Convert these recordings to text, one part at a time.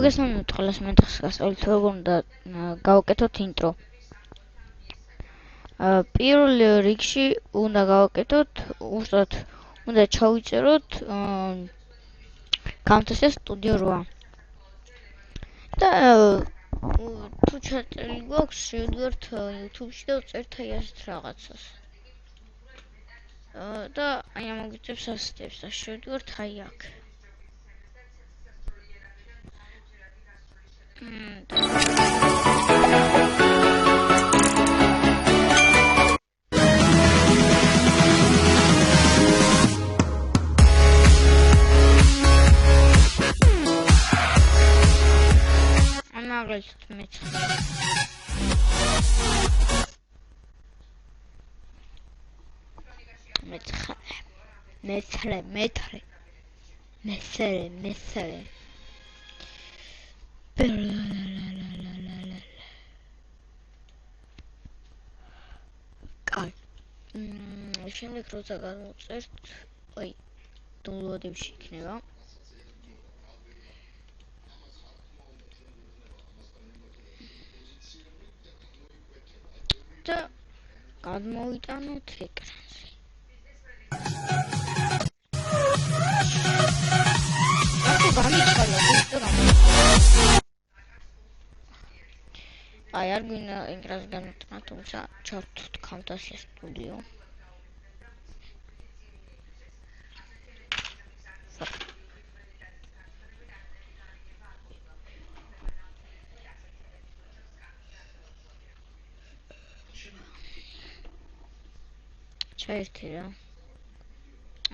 მოგესალმებით ყველას, მე დღეს გასწავლით როგორ უნდა გავაკეთოთ ინტრო. პირველ რიგში უნდა გავაკეთოთ, უბრალოდ უნდა ჩავიწეროთ გამთესა სტუდიო 8. და თუ ჩაწერილი გვაქვს, შევდივართ YouTube-ში და ვწერთ აი ასეთ რაღაცას. და აი ამოგვიწევს ასეთებს და შევდივართ აი აქ. მაგალითად მესერე კაი შემდეგ როცა გადმოვწერთ აი დაუნლოდებში იქნება და გადმოვიტანოთ ეკრანზე აი არ გვინდა ეკრანზე გამოტანა, თუმცა ჩავთვით Camtasia Studio. ჩაერთე რა.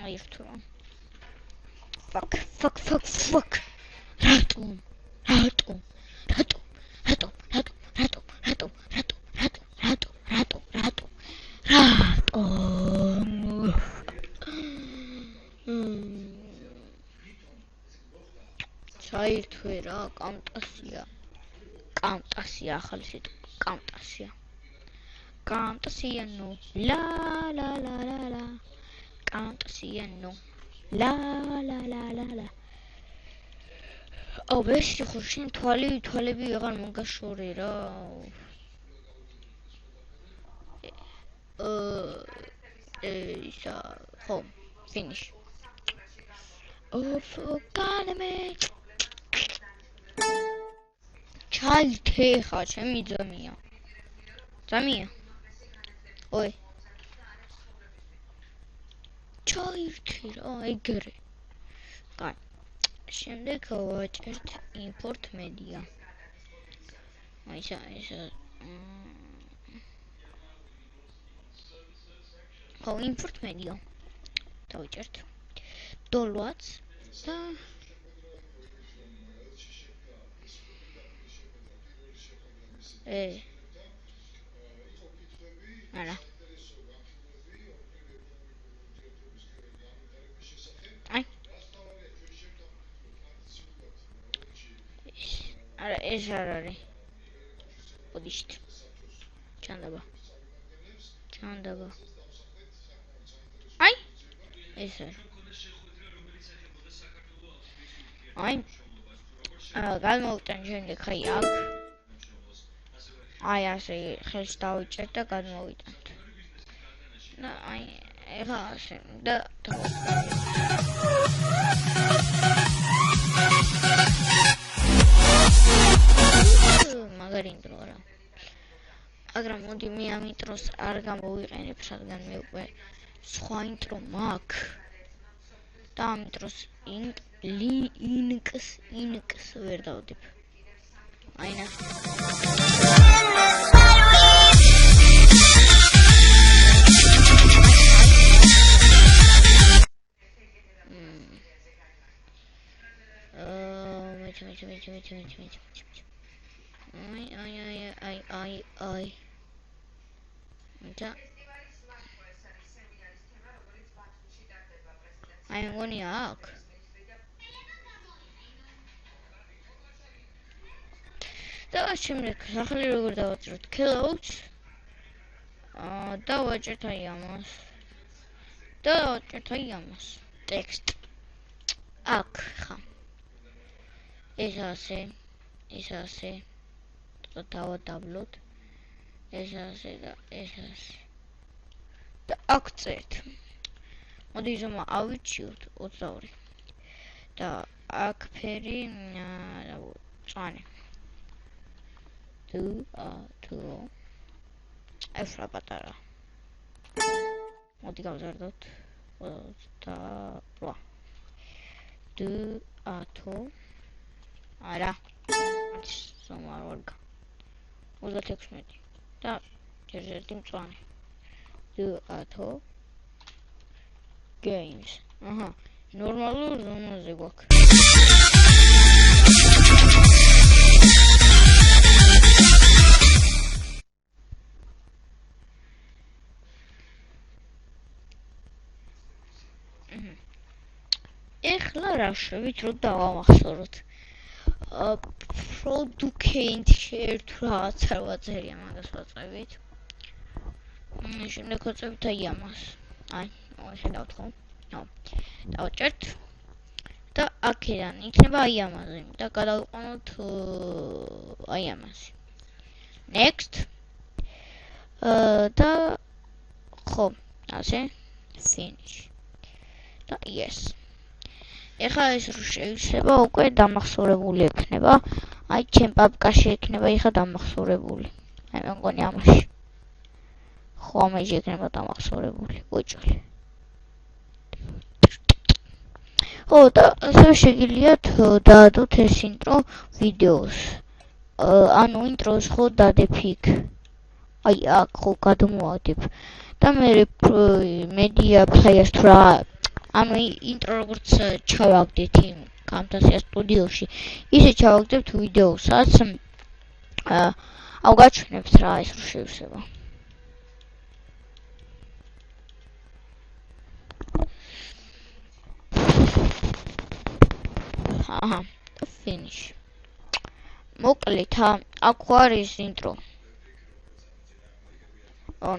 აი ერთო რა. Fuck. Ratum. ჩაერთვე რა, Camtasia ახალი სიტყვა, Camtasia no, la Camtasia no, la აუ ვეში ხო შენ თვალები აღარ მოგაშორე რა ისა ხო finish განმე ჩაითე ხა ჩემი ძამია ой ჩაითე რა ეგრე კაი შემდეგ ვაჭერთ import media აი ესა ხო import media დავიჭერთ downloads და არა არა ეს არ არის ოდიშთ ჩანდაბა აი ეს არის აი გადმოვიტან შემდეგ აი აქ აი ასე ხელს დავიჭერთ და გადმოვიტანთ და აი ეხლა ასე და მაგარი ინტრო რა მაგრამ მოდი მე ამ ინტროს არ გამოვიყენებ რადგან მე უკვე სხვა ინტრო მაქვს და ამ ინტროს ინკს ვერ დავდებ აი ნახე აი და აი მგონი აქ და შემდეგ ახალი როგორ დავაწეროთ close და ვაჭერთ აი ამას text აქ ხა ეს ასე ეს ასე დავადაბლოთ ეს ასე და ეს ასე და აქ წერთ მოდი ზომა ავიჩიოთ 22 და აქ ფერი მწვანე თუ ეფრა პატარა მოდი გავზარდოთ 28 არა ზომა არ ვარგა 36 და ერთ-ერთი მწვანე games ნორმალურ ზომაზე გვაქვს ეხლა რა შევით რომ დავამახსოვროთ product ერთ რაღაც არ ვაწერია მაგას ვაწყებით შემდეგ ვაწყებით აი ამას აი ხედავთ ხო დავჭერთ და აქედან იქნება აი ამაზე და გადავიყვანოთ აი ამაზე next და ხო ასე finish და yes ეხლა ეს რო შეიძლება უკვე დამახსოვრებული ექნება აი ჩემ პაპკაში ექნება ეხლა დამახსოვრებული აი მე მგონი ამაში ხო ამაში ექნება დამახსოვრებული უჭველი ო და ასე შეგიძლიათ დაადოთ ეს ინტრო ვიდეოს ანუ ინტროს ხო დადებ იქ აი აქ ხო გადმოვადებ და მე მედია ფლეიერს თუ რა ანუ ინტრო როგორც ჩავაგდეთ იმ Camtasia სტუდიოში ისე ჩავაგდებთ ვიდეოსაც აუ გაჩვენებთ რა ეს რო შევსება finish მოკლედ აქ არის ინტრო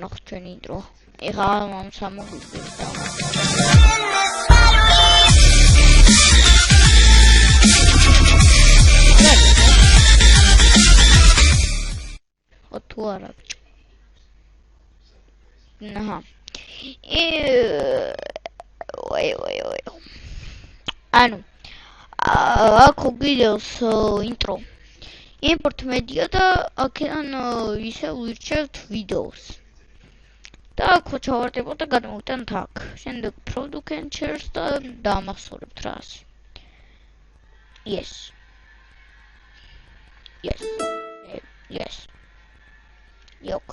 ნახოთ ჩვენი ინტრო ეხლა ამ სამოგვიწყებს და თუ არა ანუ აქ გვიდევს ინტრო import media და აქედან ისე ვირჩევთ ვიდეოს და აქ ჩავარდებოთ და გადმოვიტანთ აქ შემდეგ product and shares და დამახსოვრებთ რას yes Yok.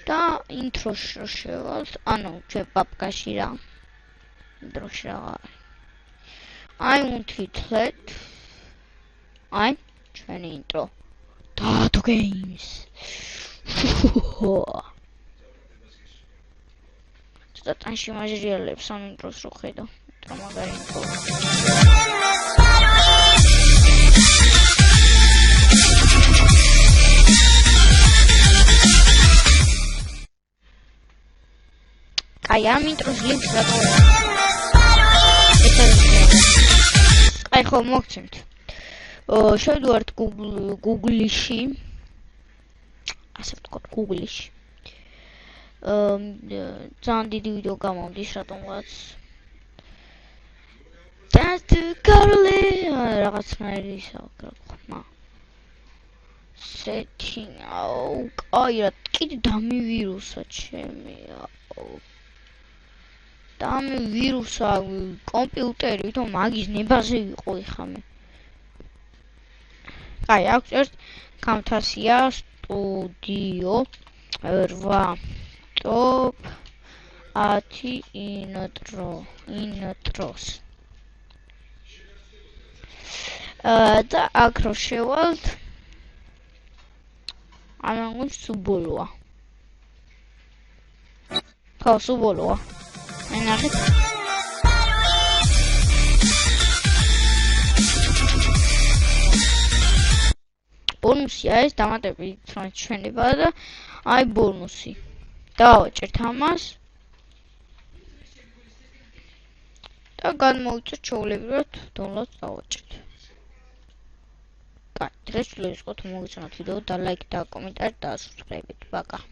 Da intro შევალთ, ანუ ჩვენ პაპკაში რა. ინტროში რა. I want to let აი ჩვენი ინტრო. Dato games. Tantši mažrielებს ამ ინტროს რო ხედავ. Intro მაგარი ინტრო. აი ამ ინტროს ლინკს რა ყოლა. აი ხო მოგცემთ. შევდივართ Google-ში. ასე ვთქვათ Google-ში. ძალიან დიდი ვიდეო გამომდის რატომღაც. რაღაცნაირი საკრა. setting აი რა კიდე დამივირუსა ჩემია. დამივირუსა კომპიუტერი ვითომ მაგის ნებაზე ვიყო ეხლა მე. აი აქვს ერთ Camtasia Studio 8 top 10 intros და აქ რო შევალთ ამან სუბოლოა ხო სუბოლოა ნახეთ ბონუსია ეს დამატებით ჩვენება და აი ბონუსი დავაჭერთ ამას და გადმოვიწევთ ჩაოლებრივად დონლოდს დავაჭერთ კაი, დღეს ვიდეო იყო, თუ მოგეწონათ ვიდეო და ლაიქი და კომენტარი და subscribe-ით. Пока.